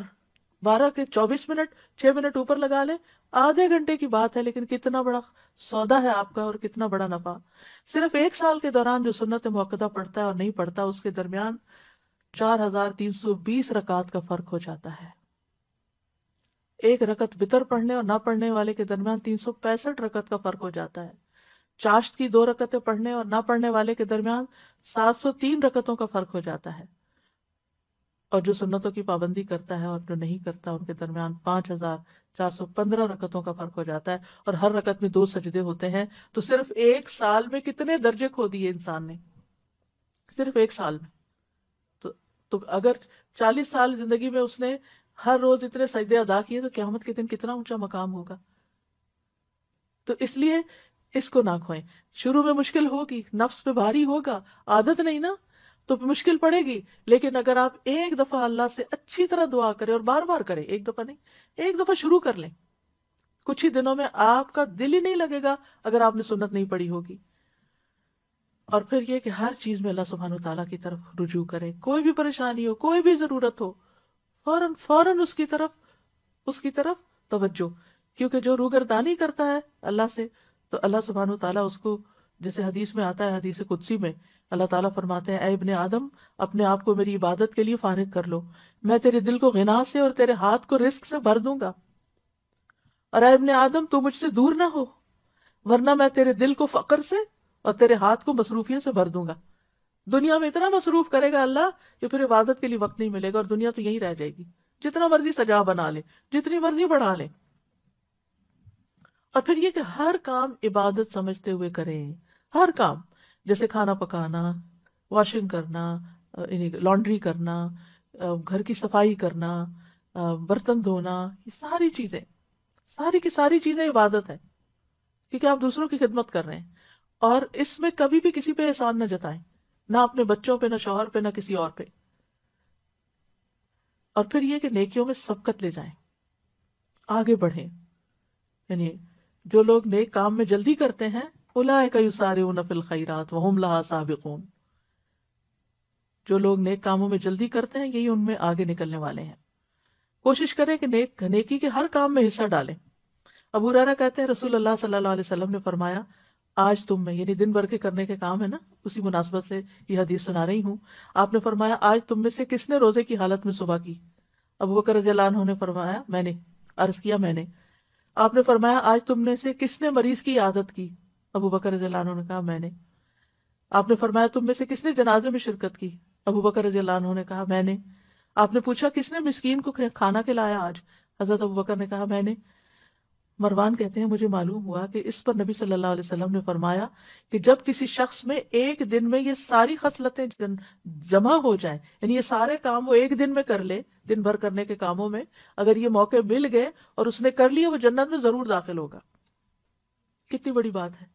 [SPEAKER 1] 12 کے 24 منٹ، 6 منٹ اوپر لگا لیں، آدھے گھنٹے کی بات ہے، لیکن کتنا بڑا سودا ہے آپ کا اور کتنا بڑا نفع. صرف 1 سال کے دوران جو سنت موقدہ پڑھتا ہے اور نہیں پڑھتا اس کے درمیان 4320 رکعات کا فرق ہو جاتا ہے. 1 رکعت وتر پڑھنے اور نہ پڑھنے والے کے درمیان 365 رکعت کا فرق ہو جاتا ہے. چاشت کی 2 رکعتیں پڑھنے اور نہ پڑھنے والے کے درمیان 703 رکعتوں کا فرق ہو جاتا ہے. اور جو سنتوں کی پابندی کرتا ہے اور جو نہیں کرتا ان کے درمیان 5415 رکعتوں کا فرق ہو جاتا ہے. اور ہر رکعت میں 2 سجدے ہوتے ہیں. تو صرف 1 سال میں کتنے درجے کھو دیے انسان نے، صرف 1 سال میں. تو اگر 40 سال زندگی میں اس نے ہر روز اتنے سجدے ادا کیے تو قیامت کے دن کتنا اونچا مقام ہوگا. تو اس لیے اس کو نہ کھوئیں. شروع میں مشکل ہوگی، نفس پہ بھاری ہوگا، عادت نہیں نا تو مشکل پڑے گی. لیکن اگر آپ ایک دفعہ اللہ سے اچھی طرح دعا کریں اور بار بار کریں، ایک دفعہ نہیں، ایک دفعہ شروع کر لیں، کچھ ہی دنوں میں آپ کا دل ہی نہیں لگے گا اگر آپ نے سنت نہیں پڑھی ہوگی. اور پھر یہ کہ ہر چیز میں اللہ سبحانہ وتعالیٰ کی طرف رجوع کریں. کوئی بھی پریشانی ہو، کوئی بھی ضرورت ہو، فوراً اس کی طرف توجہ. کیونکہ جو روگردانی کرتا ہے اللہ سے تو اللہ سبحانہ وتعالیٰ اس کو، جیسے حدیث میں آتا ہے، حدیث قدسی میں اللہ تعالیٰ فرماتے ہیں اے ابن آدم اپنے آپ کو میری عبادت کے لیے فارغ کر لو، میں تیرے دل کو غنا سے اور تیرے ہاتھ کو رزق سے بھر دوں گا، اور اے ابن آدم تو مجھ سے دور نہ ہو ورنہ میں تیرے دل کو فقر سے اور تیرے ہاتھ کو مصروفیت سے بھر دوں گا۔ دنیا میں اتنا مصروف کرے گا اللہ کہ پھر عبادت کے لیے وقت نہیں ملے گا، اور دنیا تو یہی رہ جائے گی، جتنا مرضی سجا بنا لے، جتنی مرضی بڑھا لے۔ اور پھر یہ کہ ہر کام عبادت سمجھتے ہوئے کریں، ہر کام، جیسے کھانا پکانا، واشنگ کرنا، لانڈری کرنا، گھر کی صفائی کرنا، برتن دھونا، یہ ساری کی ساری چیزیں عبادت ہے، کیونکہ آپ دوسروں کی خدمت کر رہے ہیں، اور اس میں کبھی بھی کسی پہ احسان نہ جتائیں، نہ اپنے بچوں پہ، نہ شوہر پہ، نہ کسی اور پہ۔ اور پھر یہ کہ نیکیوں میں سبقت لے جائیں، آگے بڑھیں، یعنی جو لوگ نیک کام میں جلدی کرتے ہیں اولئک یسارعون فی الخیرات وہم لہا سابقون، جو لوگ نیک کاموں میں جلدی کرتے ہیں یہی ان میں آگے نکلنے والے ہیں۔ کوشش کریں کہ نیکی کے ہر کام میں حصہ ڈالیں۔ ابو ہریرہ کہتے ہیں رسول اللہ صلی اللہ علیہ وسلم نے فرمایا آج تم میں، یعنی دن بھر کے کرنے کے کام ہے نا، اسی مناسبت سے یہ حدیث سنا رہی ہوں، آپ نے فرمایا آج تم میں سے کس نے روزے کی حالت میں صبح کی؟ ابو بکر رضی اللہ عنہ نے فرمایا میں نے، عرض کیا میں نے۔ آپ نے فرمایا آج تم میں سے کس نے مریض کی عادت کی؟ ابو بکر رضی اللہ عنہ نے کہا میں نے۔ آپ نے فرمایا تم میں سے کس نے جنازے میں شرکت کی؟ ابو بکر رضی اللہ عنہ نے کہا میں نے۔ آپ نے پوچھا کس نے مسکین کو کھانا کھلایا آج؟ حضرت ابو بکر نے کہا میں نے۔ مروان کہتے ہیں مجھے معلوم ہوا کہ اس پر نبی صلی اللہ علیہ وسلم نے فرمایا کہ جب کسی شخص میں ایک دن میں یہ ساری خصلتیں جمع ہو جائیں، یعنی یہ سارے کام وہ ایک دن میں کر لے، دن بھر کرنے کے کاموں میں اگر یہ موقع مل گئے اور اس نے کر لیے، وہ جنت میں ضرور داخل ہوگا۔ کتنی بڑی بات ہے،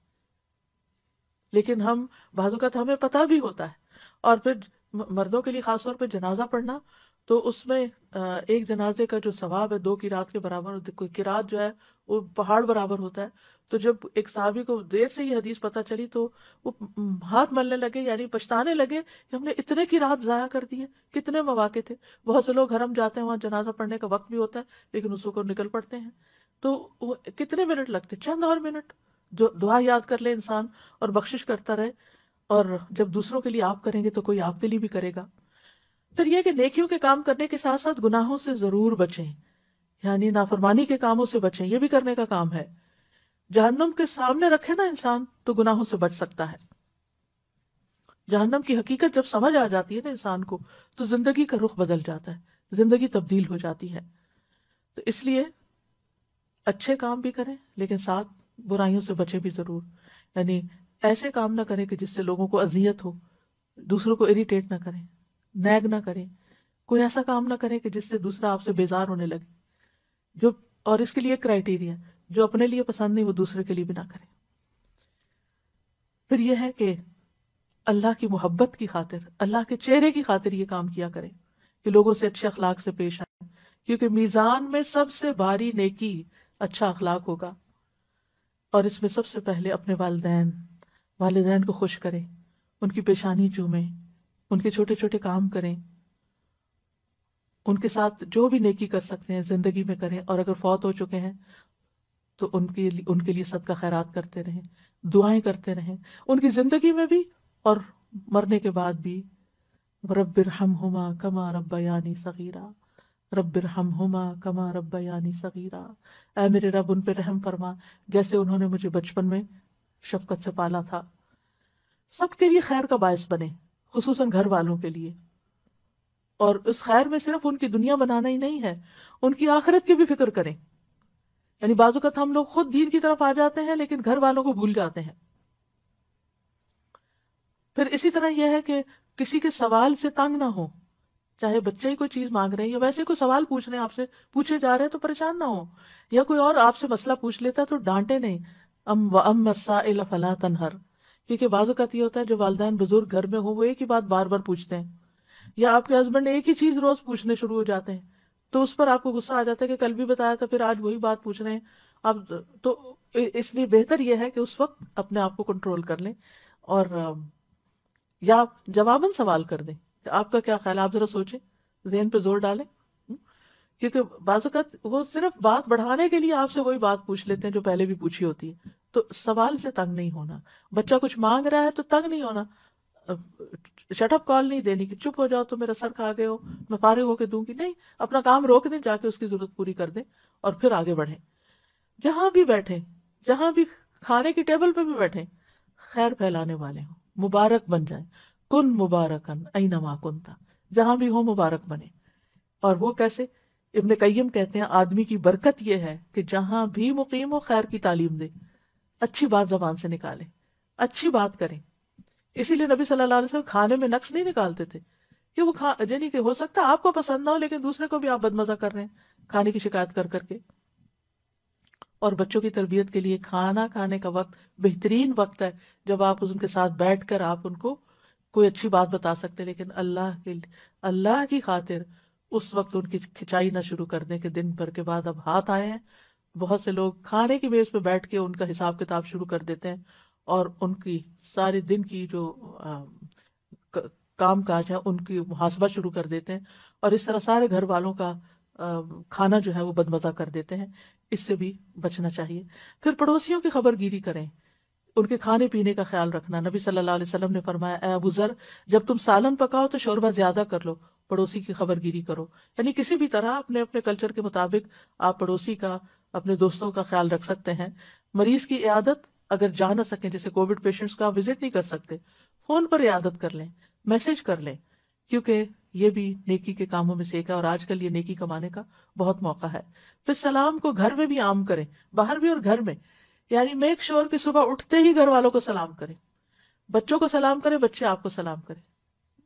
[SPEAKER 1] لیکن ہم بعض اوقات ہمیں پتہ بھی ہوتا ہے، اور پھر مردوں کے لیے خاص طور پہ جنازہ پڑھنا، تو اس میں ایک جنازے کا جو ثواب ہے 2 قرات کے برابر، کوئی قرات جو ہے وہ پہاڑ برابر ہوتا ہے۔ تو جب ایک صحابی کو دیر سے یہ حدیث پتہ چلی تو وہ ہاتھ ملنے لگے، یعنی پچھتانے لگے کہ ہم نے اتنے قرات ضائع کر دیے، کتنے مواقع تھے۔ بہت سے لوگ حرم جاتے ہیں، وہاں جنازہ پڑھنے کا وقت بھی ہوتا ہے لیکن اس کو نکل پڑتے ہیں، تو وہ کتنے منٹ لگتے، چند اور منٹ، جو دعا یاد کر لے انسان اور بخشش کرتا رہے، اور جب دوسروں کے لیے آپ کریں گے تو کوئی آپ کے لیے بھی کرے گا۔ پھر یہ کہ نیکیوں کے کام کرنے کے ساتھ ساتھ گناہوں سے ضرور بچیں، یعنی نافرمانی کے کاموں سے بچیں، یہ بھی کرنے کا کام ہے۔ جہنم کے سامنے رکھے نا انسان تو گناہوں سے بچ سکتا ہے۔ جہنم کی حقیقت جب سمجھ آ جاتی ہے نا انسان کو، تو زندگی کا رخ بدل جاتا ہے، زندگی تبدیل ہو جاتی ہے۔ تو اس لیے اچھے کام بھی کریں لیکن ساتھ برائیوں سے بچیں بھی ضرور، یعنی ایسے کام نہ کریں کہ جس سے لوگوں کو اذیت ہو، دوسروں کو اریٹیٹ نہ کریں، نیگ نہ کریں، کوئی ایسا کام نہ کریں کہ جس سے دوسرا آپ سے بیزار ہونے لگے، جو، اور اس کے لیے کرائیٹیریا جو اپنے لیے پسند نہیں وہ دوسرے کے لیے بھی نہ کریں۔ پھر یہ ہے کہ اللہ کی محبت کی خاطر، اللہ کے چہرے کی خاطر یہ کام کیا کریں کہ لوگوں سے اچھے اخلاق سے پیش آئیں، کیونکہ میزان میں سب سے بھاری نیکی اچھا اخلاق ہوگا، اور اس میں سب سے پہلے اپنے والدین کو خوش کریں، ان کی پیشانی چومیں، ان کے چھوٹے چھوٹے کام کریں، ان کے ساتھ جو بھی نیکی کر سکتے ہیں زندگی میں کریں، اور اگر فوت ہو چکے ہیں تو ان کے لیے صدقہ خیرات کرتے رہیں، دعائیں کرتے رہیں، ان کی زندگی میں بھی اور مرنے کے بعد بھی۔ رب ارحمہما کما ربیانی صغیرا، رب ارحمہما کما ربیانی صغیرا، اے میرے رب ان پہ رحم فرما جیسے انہوں نے مجھے بچپن میں شفقت سے پالا تھا۔ سب کے لیے خیر کا باعث بنے، خصوصاً گھر والوں کے لیے، اور اس خیر میں صرف ان کی دنیا بنانا ہی نہیں ہے، ان کی آخرت کی بھی فکر کریں۔ یعنی بعض اوقات ہم لوگ خود دین کی طرف آ جاتے ہیں لیکن گھر والوں کو بھول جاتے ہیں۔ پھر اسی طرح یہ ہے کہ کسی کے سوال سے تنگ نہ ہو، چاہے بچے ہی کوئی چیز مانگ رہے ہیں یا ویسے کوئی سوال پوچھ رہے ہیں، آپ سے پوچھے جا رہے ہیں تو پریشان نہ ہو، یا کوئی اور آپ سے مسئلہ پوچھ لیتا ہے تو ڈانٹے نہیں، وَأَمَّا السَّائِلَ فَلَا تَنْهَرْ، کیونکہ بعض اوقات یہ ہوتا ہے جو والدین بزرگ گھر میں ہوں وہ ایک ہی بات بار بار پوچھتے ہیں، یا آپ کے ہسبینڈ ایک ہی چیز روز پوچھنے شروع ہو جاتے ہیں، تو اس پر آپ کو غصہ آ جاتا ہے کہ کل بھی بتایا تھا پھر آج وہی بات پوچھ رہے ہیں اب۔ تو اس لیے بہتر یہ ہے کہ اس وقت اپنے آپ کو کنٹرول کر لیں، اور یا جواباً سوال کر دیں کہ آپ کا کیا خیال ہے، آپ ذرا سوچیں، ذہن پہ زور ڈالیں، کیونکہ بعض اوقات وہ صرف بات بڑھانے کے لیے آپ سے وہی بات پوچھ لیتے ہیں جو پہلے بھی پوچھی ہوتی ہے۔ تو سوال سے تنگ نہیں ہونا، بچہ کچھ مانگ رہا ہے تو تنگ نہیں ہونا، شٹ اپ کال نہیں دینی کہ چپ ہو جاؤ تو میرا سر کھا گئے ہو میں فارغ ہو کے دوں گی، نہیں، اپنا کام روک دیں، جا کے اس کی ضرورت پوری کر دیں اور پھر آگے بڑھیں. جہاں بھی بیٹھیں، جہاں بھی کھانے کی ٹیبل پہ بھی بیٹھیں، خیر پھیلانے والے ہوں، مبارک بن جائیں. کن مبارکن اینما کنتا، جہاں بھی ہو مبارک بنے. اور وہ کیسے؟ ابن قیم کہتے ہیں آدمی کی برکت یہ ہے کہ جہاں بھی مقیم ہو خیر کی تعلیم دے، اچھی بات زبان سے نکالے، اچھی بات کریں. اسی لیے نبی صلی اللہ علیہ وسلم کھانے میں نقص نہیں نکالتے تھے کہ وہ یعنی کہ ہو سکتا ہے آپ کو پسند نہ ہو لیکن دوسرے کو بھی آپ بدمزہ کر رہے ہیں کھانے کی شکایت کر کر کے. اور بچوں کی تربیت کے لیے کھانا کھانے کا وقت بہترین وقت ہے جب آپ ان کے ساتھ بیٹھ کر آپ ان کو کوئی اچھی بات بتا سکتے، لیکن اللہ کی خاطر اس وقت ان کی کھچائی نہ شروع کر دیں کہ دن بھر کے بعد اب ہاتھ آئے ہیں. بہت سے لوگ کھانے کی میز پہ بیٹھ کے ان کا حساب کتاب شروع کر دیتے ہیں اور ان کی سارے دن کی جو کام کاج ہے ان کی محاسبہ شروع کر دیتے ہیں اور اس طرح سارے گھر والوں کا کھانا جو ہے وہ بدمزہ کر دیتے ہیں. اس سے بھی بچنا چاہیے. پھر پڑوسیوں کی خبر گیری کریں، ان کے کھانے پینے کا خیال رکھنا. نبی صلی اللہ علیہ وسلم نے فرمایا اے ابو ذر، جب تم سالن پکاؤ تو شوربہ زیادہ کر لو، پڑوسی کی خبر گیری کرو. یعنی کسی بھی طرح اپنے اپنے کلچر کے مطابق آپ پڑوسی کا، اپنے دوستوں کا خیال رکھ سکتے ہیں. مریض کی عیادت اگر جا نہ سکیں، جیسے کووڈ پیشنٹس کا آپ وزٹ نہیں کر سکتے، فون پر عیادت کر لیں، میسج کر لیں، کیونکہ یہ بھی نیکی کے کاموں میں سے ایک ہے اور آج کل یہ نیکی کمانے کا بہت موقع ہے. پھر سلام کو گھر میں بھی عام کریں، باہر بھی اور گھر میں. یعنی میک شور کہ صبح اٹھتے ہی گھر والوں کو سلام کریں، بچوں کو سلام کریں، بچے آپ کو سلام کریں.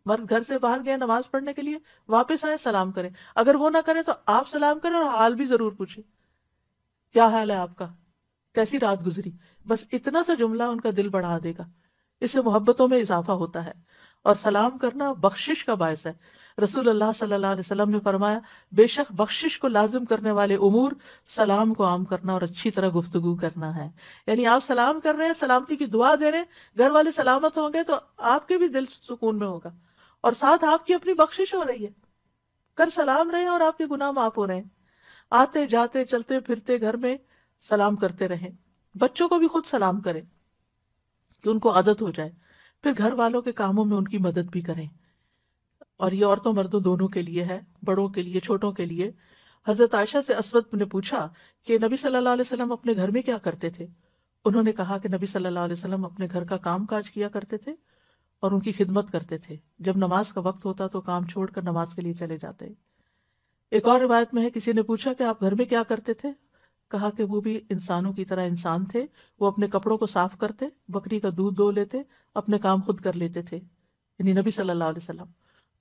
[SPEAKER 1] مرد گھر سے باہر گئے نماز پڑھنے کے لیے، واپس آئے سلام کریں. اگر وہ نہ کریں تو آپ سلام کریں اور حال بھی ضرور پوچھیں، کیا حال ہے آپ کا، کیسی رات گزری. بس اتنا سا جملہ ان کا دل بڑھا دے گا، اس سے محبتوں میں اضافہ ہوتا ہے. اور سلام کرنا بخشش کا باعث ہے. رسول اللہ صلی اللہ علیہ وسلم نے فرمایا بے شک بخشش کو لازم کرنے والے امور سلام کو عام کرنا اور اچھی طرح گفتگو کرنا ہے. یعنی آپ سلام کر رہے ہیں، سلامتی کی دعا دے رہے ہیں، گھر والے سلامت ہوں گے تو آپ کے بھی دل سکون میں ہوگا اور ساتھ آپ کی اپنی بخشش ہو رہی ہے. کر سلام رہے ہیں اور آپ کے گناہ معاف ہو رہے ہیں. آتے جاتے چلتے پھرتے گھر میں سلام کرتے رہیں. بچوں کو بھی خود سلام کریں کہ ان کو عادت ہو جائے. پھر گھر والوں کے کاموں میں ان کی مدد بھی کریں. اور یہ عورتوں مردوں دونوں کے لیے ہے، بڑوں کے لیے چھوٹوں کے لیے. حضرت عائشہ سے اسود نے پوچھا کہ نبی صلی اللہ علیہ وسلم اپنے گھر میں کیا کرتے تھے؟ انہوں نے کہا کہ نبی صلی اللہ علیہ وسلم اپنے گھر کا کام کاج کیا کرتے تھے اور ان کی خدمت کرتے تھے. جب نماز کا وقت ہوتا تو کام چھوڑ کر نماز کے لیے چلے جاتے. ایک اور روایت میں ہے کسی نے پوچھا کہ آپ گھر میں کیا کرتے تھے؟ کہا کہ وہ بھی انسانوں کی طرح انسان تھے. وہ اپنے کپڑوں کو صاف کرتے، بکری کا دودھ دو لیتے، اپنے کام خود کر لیتے تھے، یعنی نبی صلی اللہ علیہ وسلم.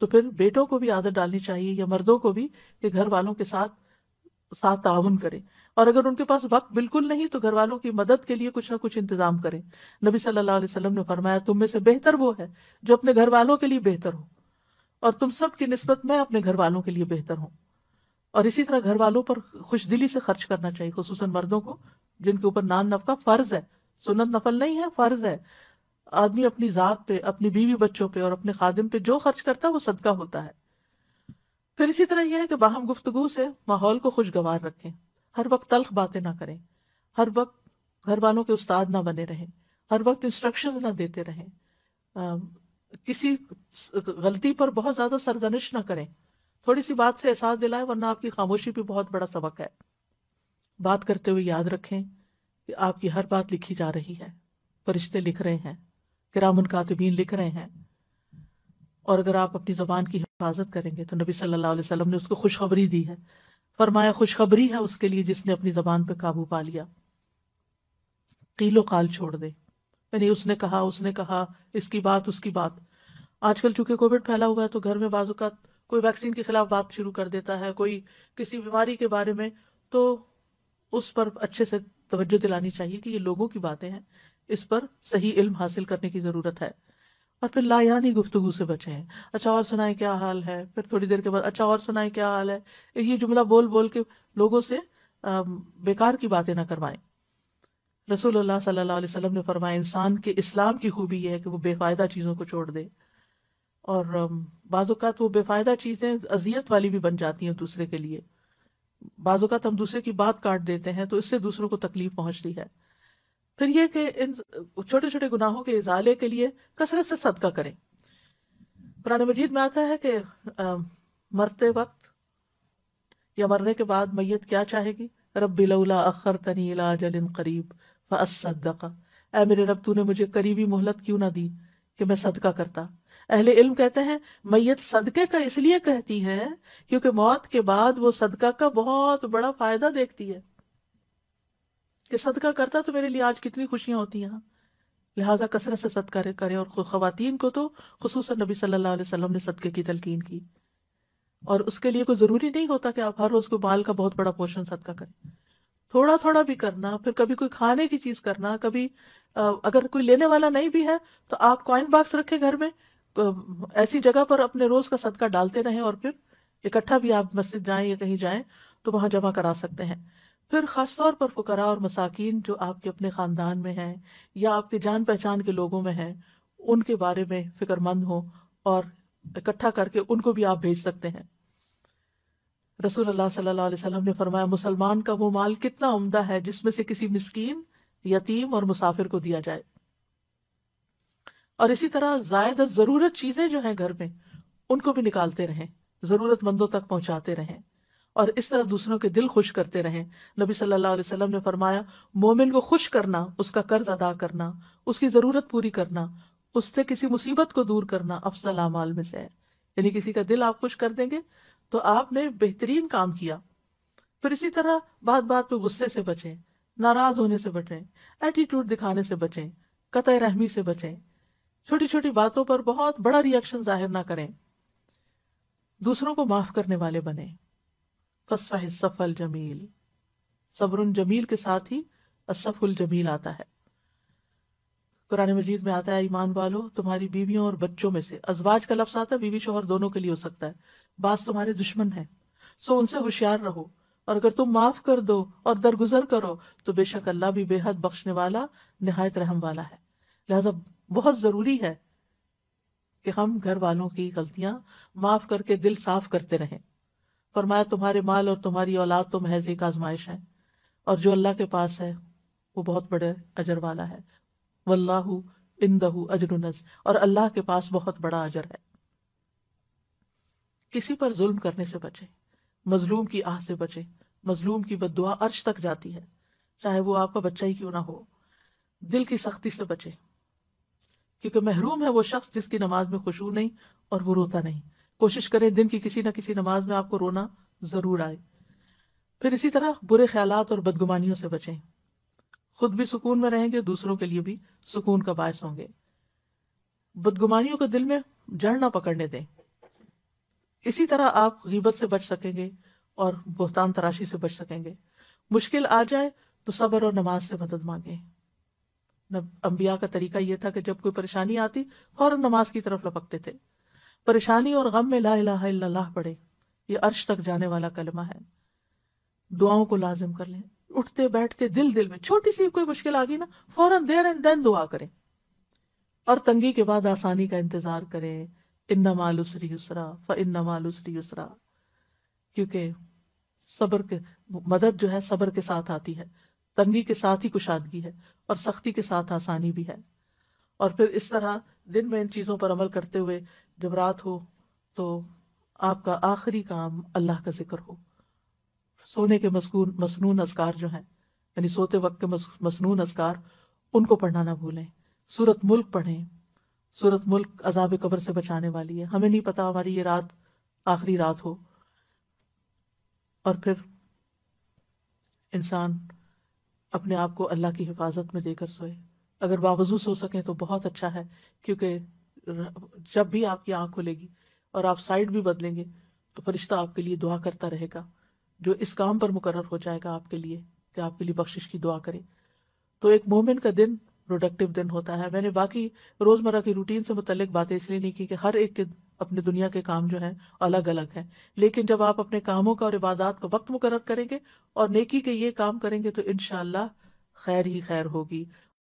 [SPEAKER 1] تو پھر بیٹوں کو بھی عادت ڈالنی چاہیے یا مردوں کو بھی کہ گھر والوں کے ساتھ تعاون کریں. اور اگر ان کے پاس وقت بالکل نہیں تو گھر والوں کی مدد کے لیے کچھ نہ کچھ انتظام کریں. نبی صلی اللہ علیہ وسلم نے فرمایا تم میں سے بہتر وہ ہے جو اپنے گھر والوں کے لیے بہتر ہو، اور تم سب کی نسبت میں اپنے گھر والوں کے لیے بہتر ہوں. اور اسی طرح گھر والوں پر خوش دلی سے خرچ کرنا چاہیے، خصوصاً مردوں کو جن کے اوپر نان نفقہ فرض ہے، سنت نفل نہیں ہے، فرض ہے. آدمی اپنی ذات پہ، اپنی بیوی بچوں پہ اور اپنے خادم پہ جو خرچ کرتا ہے وہ صدقہ ہوتا ہے. پھر اسی طرح یہ ہے کہ باہم گفتگو سے ماحول کو خوشگوار رکھیں. ہر وقت تلخ باتیں نہ کریں، ہر وقت گھر والوں کے استاد نہ بنے رہیں، ہر وقت انسٹرکشن نہ دیتے رہیں، کسی غلطی پر بہت زیادہ سرزنش نہ کریں. تھوڑی سی بات سے احساس دلائیں ورنہ آپ کی خاموشی بھی بہت بڑا سبق ہے. بات کرتے ہوئے یاد رکھیں کہ آپ کی ہر بات لکھی جا رہی ہے، فرشتے لکھ رہے ہیں، کرام کاتبین لکھ رہے ہیں. اور اگر آپ اپنی زبان کی حفاظت کریں گے تو نبی صلی اللہ علیہ وسلم نے اس کو خوشخبری دی ہے. فرمایا خوشخبری ہے اس کے لیے جس نے اپنی زبان پہ قابو پا لیا. قیل و قال چھوڑ دے، یعنی اس نے کہا، اس کی بات اس کی بات. آج کل چونکہ کووڈ پھیلا ہوا ہے تو گھر میں بعض اوقات کوئی ویکسین کے خلاف بات شروع کر دیتا ہے، کوئی کسی بیماری کے بارے میں، تو اس پر اچھے سے توجہ دلانی چاہیے کہ یہ لوگوں کی باتیں ہیں، اس پر صحیح علم حاصل کرنے کی ضرورت ہے. اور پھر لا یعنی گفتگو سے بچیں. اچھا اور سنائیں کیا حال ہے، پھر تھوڑی دیر کے بعد اچھا اور سنائیں کیا حال ہے. یہ جملہ بول بول کے لوگوں سے بیکار کی باتیں نہ کروائیں. رسول اللہ صلی اللہ علیہ وسلم نے فرمایا انسان کے اسلام کی خوبی یہ ہے کہ وہ بے فائدہ چیزوں کو چھوڑ دے. اور بعض اوقات وہ بے فائدہ چیزیں اذیت والی بھی بن جاتی ہیں دوسرے کے لیے. بعض اوقات ہم دوسرے کی بات کاٹ دیتے ہیں تو اس سے دوسروں کو تکلیف پہنچتی ہے. پھر یہ کہ ان چھوٹے چھوٹے گناہوں کے ازالے کے لیے کثرت سے صدقہ کریں. قرآن مجید میں آتا ہے کہ مرتے وقت یا مرنے کے بعد میت کیا چاہے گی؟ رب لولا اخرتنی الی اجل قریب فاصدق، اے میرے رب تو نے مجھے قریبی مہلت کیوں نہ دی کہ میں صدقہ کرتا۔ اہل علم کہتے ہیں میت صدقے کا اس لیے کہتی ہے کیونکہ موت کے بعد وہ صدقہ کا بہت بڑا فائدہ دیکھتی ہے کہ صدقہ کرتا تو میرے لیے آج کتنی خوشیاں ہوتی ہیں، لہٰذا کثرت سے صدقہ کریں۔ اور خواتین کو تو خصوصاً نبی صلی اللہ علیہ وسلم نے صدقے کی تلقین کی، اور اس کے لیے کوئی ضروری نہیں ہوتا کہ آپ ہر روز کو مال کا بہت بڑا پورشن صدقہ کریں، تھوڑا تھوڑا بھی کرنا، پھر کبھی کوئی کھانے کی چیز کرنا، کبھی اگر کوئی لینے والا نہیں بھی ہے تو آپ کوائن باکس رکھے گھر میں، ایسی جگہ پر اپنے روز کا صدقہ ڈالتے رہیں، اور پھر اکٹھا بھی آپ مسجد جائیں یا کہیں جائیں تو وہاں جمع کرا سکتے ہیں۔ پھر خاص طور پر فقراء اور مساکین جو آپ کے اپنے خاندان میں ہیں یا آپ کے جان پہچان کے لوگوں میں ہیں، ان کے بارے میں فکر مند ہو اور اکٹھا کر کے ان کو بھی آپ بھیج سکتے ہیں۔ رسول اللہ صلی اللہ علیہ وسلم نے فرمایا مسلمان کا وہ مال کتنا عمدہ ہے جس میں سے کسی مسکین، یتیم اور مسافر کو دیا جائے۔ اور اسی طرح زائد ضرورت چیزیں جو ہیں گھر میں ان کو بھی نکالتے رہیں، ضرورت مندوں تک پہنچاتے رہیں، اور اس طرح دوسروں کے دل خوش کرتے رہیں۔ نبی صلی اللہ علیہ وسلم نے فرمایا مومن کو خوش کرنا، اس کا قرض ادا کرنا، اس کی ضرورت پوری کرنا، اس سے کسی مصیبت کو دور کرنا افضل اعمال میں سے ہے۔ یعنی کسی کا دل آپ خوش کر دیں گے تو آپ نے بہترین کام کیا۔ پھر اسی طرح بات بات پہ غصے سے بچیں، ناراض ہونے سے بچیں، ایٹیٹیوڈ دکھانے سے بچیں، قطع رحمی سے بچیں، چھوٹی چھوٹی باتوں پر بہت بڑا ری ایکشن ظاہر نہ کریں، دوسروں کو معاف کرنے والے بنیں۔ فاصفح الصفح الجمیل، صبر جمیل کے ساتھ ہی الصفح الجمیل آتا ہے۔ قرآن مجید میں آتا ہے ایمان والو تمہاری بیویوں اور بچوں میں سے، ازواج کا لفظ آتا ہے بیوی شوہر دونوں کے لیے ہو سکتا ہے، بعض تمہارے دشمن ہیں سو ان سے ہوشیار رہو، اور اگر تم معاف کر دو اور درگزر کرو تو بے شک اللہ بھی بے حد بخشنے والا نہایت رحم والا ہے۔ لہذا بہت ضروری ہے کہ ہم گھر والوں کی غلطیاں معاف کر کے دل صاف کرتے رہیں۔ فرمایا تمہارے مال اور تمہاری اولاد تو محض ایک آزمائش ہے، اور جو اللہ کے پاس ہے وہ بہت بڑے اجر والا ہے، واللہ عندہ اجر عظیم، اور اللہ کے پاس بہت بڑا اجر ہے۔ کسی پر ظلم کرنے سے بچیں، مظلوم کی آہ سے بچیں، مظلوم کی بد دعا عرش تک جاتی ہے، چاہے وہ آپ کا بچہ ہی کیوں نہ ہو۔ دل کی سختی سے بچیں، کیونکہ محروم ہے وہ شخص جس کی نماز میں خشوع نہیں اور وہ روتا نہیں۔ کوشش کریں دن کی کسی نہ کسی نماز میں آپ کو رونا ضرور آئے۔ پھر اسی طرح برے خیالات اور بدگمانیوں سے بچیں، خود بھی سکون میں رہیں گے، دوسروں کے لیے بھی سکون کا باعث ہوں گے۔ بدگمانیوں کو دل میں جڑ نہ پکڑنے دیں، اسی طرح آپ غیبت سے بچ سکیں گے اور بہتان تراشی سے بچ سکیں گے۔ مشکل آ جائے تو صبر اور نماز سے مدد مانگیں۔ انبیاء کا طریقہ یہ تھا کہ جب کوئی پریشانی آتی فوراً نماز کی طرف لپکتے تھے۔ پریشانی اور غم میں لا الہ الا اللہ پڑھے، یہ عرش تک جانے والا کلمہ ہے۔ دعاؤں کو لازم کر لیں، اٹھتے بیٹھتے دل میں چھوٹی سی کوئی مشکل آ گئی نا فوراً دیر اینڈ دین دعا کریں، اور تنگی کے بعد آسانی کا انتظار کریں۔ ان مع العسر یسرا فان مع العسر یسرا، کیونکہ صبر کے مدد جو ہے صبر کے ساتھ آتی ہے، تنگی کے ساتھ ہی کشادگی ہے، اور سختی کے ساتھ آسانی بھی ہے۔ اور پھر اس طرح دن میں ان چیزوں پر عمل کرتے ہوئے جب رات ہو تو آپ کا آخری کام اللہ کا ذکر ہو۔ سونے کے مسنون اذکار جو ہیں، یعنی سوتے وقت کے مسنون اذکار، ان کو پڑھنا نہ بھولیں۔ سورۃ ملک پڑھیں، سورۃ ملک عذاب قبر سے بچانے والی ہے۔ ہمیں نہیں پتا ہماری یہ رات آخری رات ہو، اور پھر انسان اپنے آپ کو اللہ کی حفاظت میں دے کر سوئے۔ اگر باوضو سو سکیں تو بہت اچھا ہے، کیونکہ جب بھی آپ کی آنکھ کھلے گی اور آپ سائڈ بھی بدلیں گے تو فرشتہ آپ کے لیے دعا کرتا رہے گا، جو اس کام پر مقرر ہو جائے گا آپ کے لیے کہ آپ کے لیے بخشش کی دعا کرے۔ تو ایک مومن کا دن پروڈکٹیو دن ہوتا ہے۔ میں نے باقی روزمرہ کی روٹین سے متعلق باتیں اس لیے نہیں کی کہ ہر ایک کے اپنے دنیا کے کام جو ہیں الگ الگ ہیں، لیکن جب آپ اپنے کاموں کا اور عبادات کا وقت مقرر کریں گے اور نیکی کے یہ کام کریں گے تو انشاءاللہ خیر ہی خیر ہوگی،